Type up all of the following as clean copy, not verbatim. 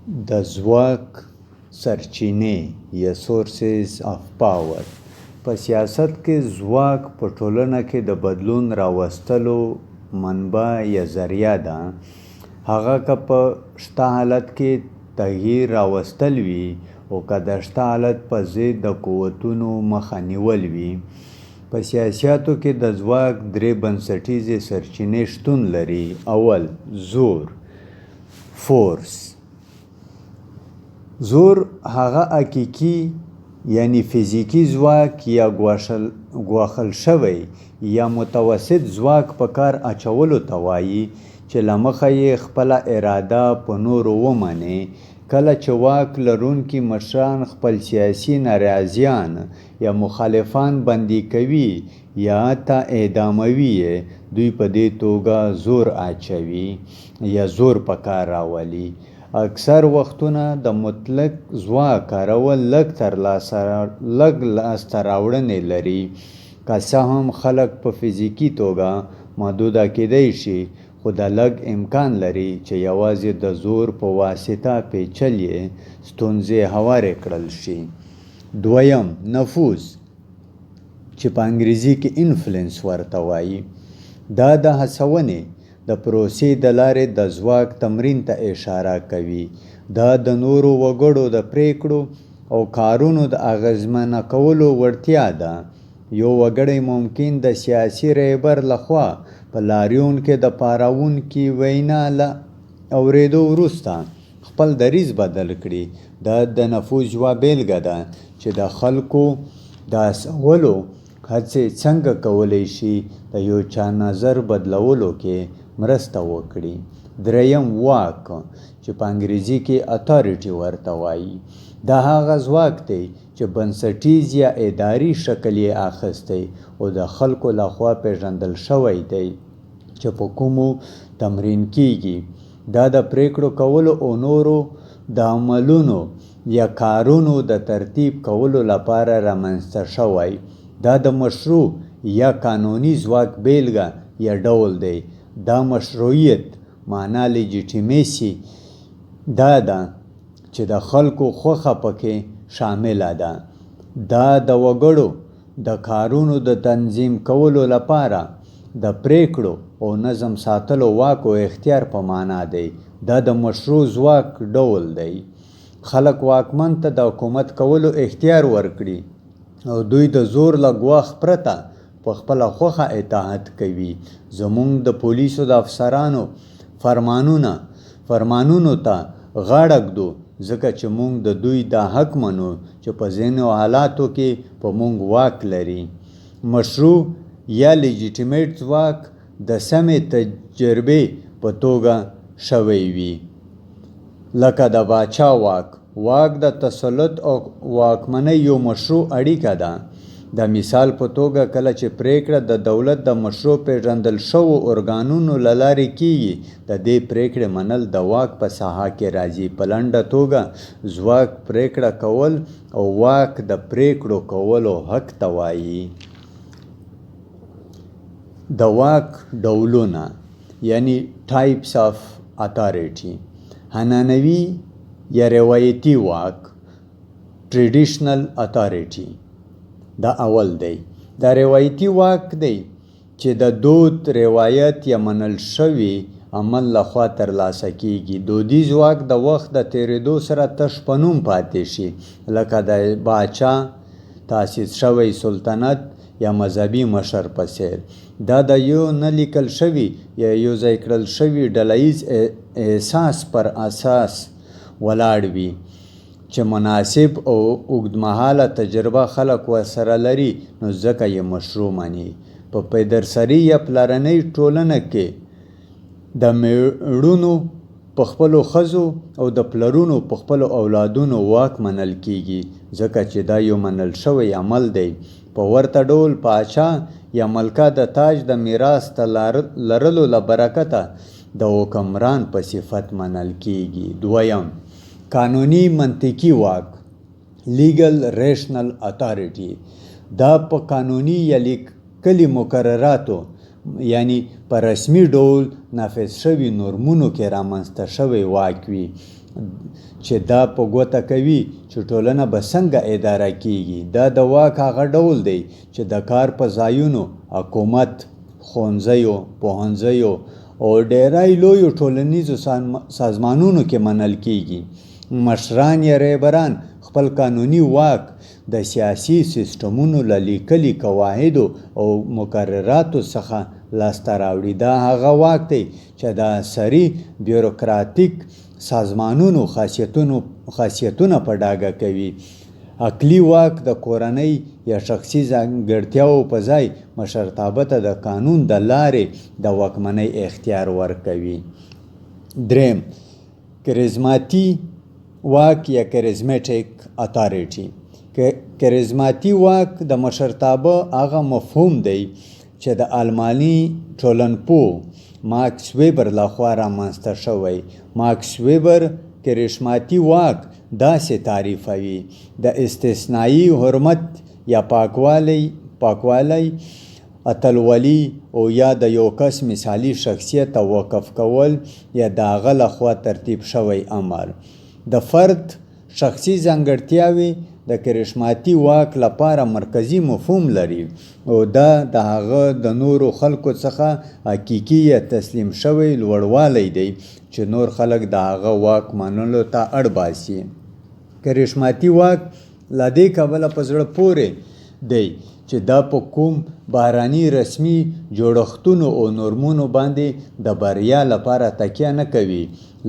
د ځواک سرچینې یا سورسز آف پاور په سیاست کې ځواک په ټولنه کې د بدلون راوستلو منبع یا ذریعه ده. هغه که په شته حالت کې تغییر راوستل وي او که د شته حالت په ضد د قوتونو مخه نیول وي. په سیاساتو کې د ځواک درې بنسټیزې سرچینې شتون لري. اول زور، فورس. زور هغه حقیقي یعنی فزیکی ځواک یا ګواښل شوی یا متوسط ځواک په کار اچولو ته وایي چې له مخه یې خپله اراده په نورو ومني. کله چې واک لرونکي مشران خپل سیاسي ناراضیان یا مخالفان بندي کوي یا حتی اعداموي، دوی په دې توګه زور اچوي یا زور په کار راولي. اکثر وختونه د مطلق ځواک کارول لږ لاسته راوړنې لري، که څه هم خلک په فزیکي توګه محدوده کیدی شي، خو د لږ امکان لري چې یوازې د زور په واسطه پیچلې ستونزې هوارې کړل شي. دویم نفوذ چې په انګریزي کې انفلوئنس ورته وایي. دا د هڅونې د پروسې د لارې د ځواک تمرین ته اشاره کوي. دا د نورو وګړو د پریکړو او کارونو د اغیزمنه کولو وړتیا ده. یو وګړی ممکن د سیاسي رهبر لخوا په لاریون کې د پاروونکي وینا له اورېدو وروسته خپل دریځ بدل کړي. دا د نفوذ یوه بیلګه ده چې د خلکو د هڅولو هڅې څنګه کولی شي د یو چا نظر بدلولو کې مرسته وکړي. دریم واک چې په انګریزي کې اتھارټي ورته وایي. دا هغه ځواک دی چې بنسټیز یا اداري شکل یې اخیستی او د خلکو لخوا پیژندل شوی دی چې په کومو تمرین کیږي. دا د پریکړو کولو او نورو د عملونو یا کارونو د ترتیب کولو لپاره رامنځته شوی. دا د مشروع یا قانوني ځواک بیلګه یا ډول دی. دا مشروعیت معنا لیجیټیمیسي دا ده چې د خلکو خوښه پکې شامله ده. دا د وګړو د کارونو د تنظیم کولو لپاره د پریکړو او نظم ساتلو واک او اختیار په معنا دی. دا د مشروع ځواک ډول دی. خلک واکمن ته د حکومت کولو اختیار ورکړي او دوی د زور له ګواښ پرته په خپله خوښه اطاعت کوي. زموږ د پولیسو د افسرانو فرمانونو ته غاړه ږدو ځکه چې موږ د دوی دا حق منو چې په ځینو حالاتو کې په موږ واک لري. مشروع یا لیجیټیمیټ ځواک د سمې تجربې په توګه شوی وي، لکه د باچا واک. واک د تسلط او واکمنۍ یو مشروع اړیکه ده. د مثال په توګه کله چې پریکړه د دولت د مشروع پیژندل شوو ارګانونو له لارې کیږي، د دې پریکړې منل د واک په ساحه کې راځي. په لنډه توګه ځواک پریکړه کول او واک د پریکړو کولو حق ته وایي. د واک ډولونه یعنی ټایپس آف اتھارټي. عنعنوي یا روایتي واک ټریډیشنل اتھارټي دا اول دی. دا روایتي واک دی چې د دود، روایت یا منل شوي عمل لخوا ترلاسه کیږي. دودیز واک د وخت د تیریدو سره تش په نوم پاتې شي، لکه د باچا، تاسیس شوی سلطنت یا مذهبي مشر په څیر. دا د یو نه لیکل شوي یا یو ځای کړل شوي ډلهییز احساس پر اساس ولاړ وي چې مناسب او اوږدمهاله تجربه خلک ورسره لري، نو ځکه یې مشروع مني. په پیدرسري یا پلرنۍ ټولنه کې د میړونو په خپلو ښځو او د پلرونو په خپلو اولادونو واک منل کیږي، ځکه چې دا یو منل شوی عمل دی. په ورته ډول پاچا یا ملکه د تاج د میراث ته لرلو له برکته د حکمران په صفت منل کیږي. دویم قانوني منطقي واک لیګل ریشنل اتھارټي. دا په قانوني یا لیکلي مقرراتو یعنی په رسمي ډول نافذ شوي نورمونو کې رامنځته شوی واک وي. چې دا په ګوته کوي چې ټولنه به څنګه اداره کیږي. دا د واک هغه ډول دی چې د کار په ځایونو، حکومت، ښوونځیو، پوهنځیو او ډیری لویو ټولنیزو سازمانونو کې منل کیږي. مشران یا رهبران خپل قانوني واک د سیاسي سیستمونو له لیکلي قواعدو او مقرراتو څخه لاسته راوړي. دا هغه واک دی چې د عصري بیوروکراتیک سازمانونو خاصیتونه په ډاګه کوي. عقلي واک د کورنۍ یا شخصي ځانګړتیاو په ځای مشرتابه ته د قانون د لارې د واکمنۍ اختیار ورکوي. دریم، کریزماتي واک یا کریزمټیک اتھارټي. کریزماتي واک د مشرتابه هغه مفهوم دی چې د آلماني ټولنپوه ماکس ویبر لخوا رامنځته شوی. ماکس ویبر کریزماتي واک داسې تعریفوي: د استثنایی حرمت یا پاکوالی، اتلولي او یا د یو کس مثالي شخصیت ته وقف کول یا د هغه لخوا ترتیب شوی امر. د فرد شخصي ځانګړتیاوې د کریزماتي واک لپاره مرکزي مفهوم لري او دا د هغه د نورو خلکو څخه حقیقي یا تسلیم شوی لوړوالی دی چې نور خلک د هغه واک منلو ته اړ باسي. کریزماتي واک له دې کبله په زړه پورې دی چې دا په کوم بهرني رسمي جوړښتونو او نورمونو باندې د بریا لپاره تکیه نه کوي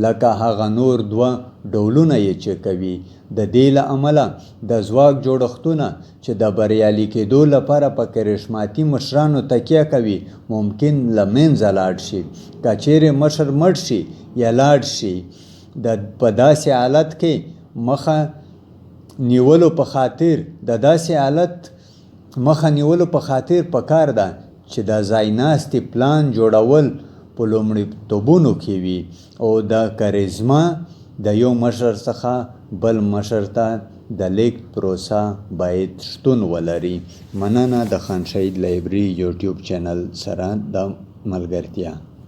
لکه هغه نور دوه ډولونه یې چې کوي. د دې له امله د ځواک جوړښتونه چې د بریالي کېدو لپاره په کریزماتي مشرانو تکیه کوي ممکن له منځه لاړ شي. که چیرې مشر مړ شي یا لاړ شي، په داسې حالت کې مخه نیولو په خاطر پکار ده چې د ځایناستي پلان جوړول په لومړیتوبونو کې وي او د کریزما د یو مشر څخه بل مشر ته د لیږد پروسه باید شتون ولري. مننه د خان شهید لایبرري یوټیوب چینل سره د ملګرتیا.